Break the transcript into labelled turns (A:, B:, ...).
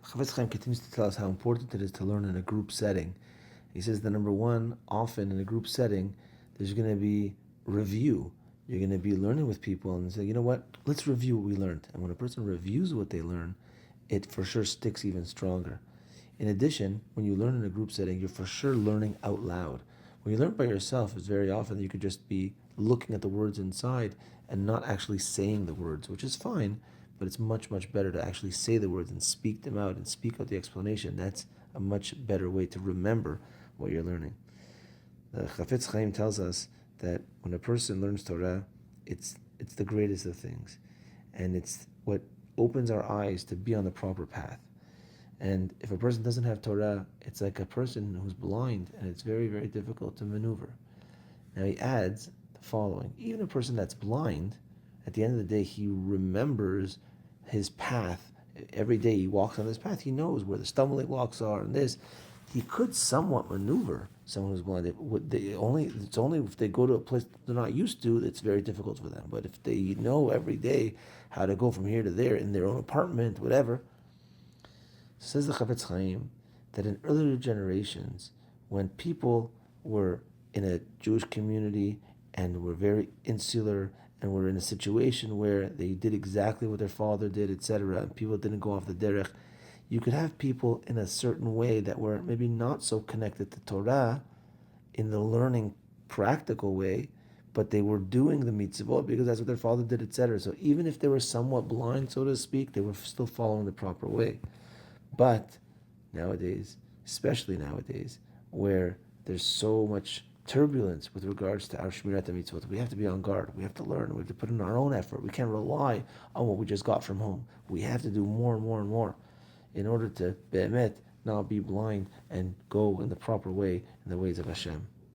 A: Chafetz Chaim continues to tell us how important it is to learn in a group setting. He says that number one, often in a group setting, there's going to be review. You're going to be learning with people and say, you know what, let's review what we learned. And when a person reviews what they learn, it for sure sticks even stronger. In addition, when you learn in a group setting, you're for sure learning out loud. When you learn by yourself, it's very often that you could just be looking at the words inside and not actually saying the words, which is fine, but it's much, much better to actually say the words and speak them out and speak out the explanation. That's a much better way to remember what you're learning. The Chafetz Chaim tells us that when a person learns Torah, it's the greatest of things. And it's what opens our eyes to be on the proper path. And if a person doesn't have Torah, it's like a person who's blind, and it's very, very difficult to maneuver. Now he adds the following: even a person that's blind, at the end of the day, he remembers his path. Every day he walks on this path, he knows where the stumbling blocks are and this. He could somewhat maneuver someone who's blind. It's only if they go to a place they're not used to, it's very difficult for them. But if they know every day how to go from here to there in their own apartment, whatever. Says the Chafetz Chaim that in earlier generations, when people were in a Jewish community and were very insular and were in a situation where they did exactly what their father did, etc., and people didn't go off the derech, you could have people in a certain way that were maybe not so connected to Torah in the learning practical way, but they were doing the mitzvot because that's what their father did, etc. So even if they were somewhat blind, so to speak, they were still following the proper way. But nowadays, especially nowadays, where there's so much turbulence with regards to our Shmirat HaMitzvot, we have to be on guard. We have to learn. We have to put in our own effort. We can't rely on what we just got from home. We have to do more and more and more in order to be'emet not be blind and go in the proper way, in the ways of Hashem.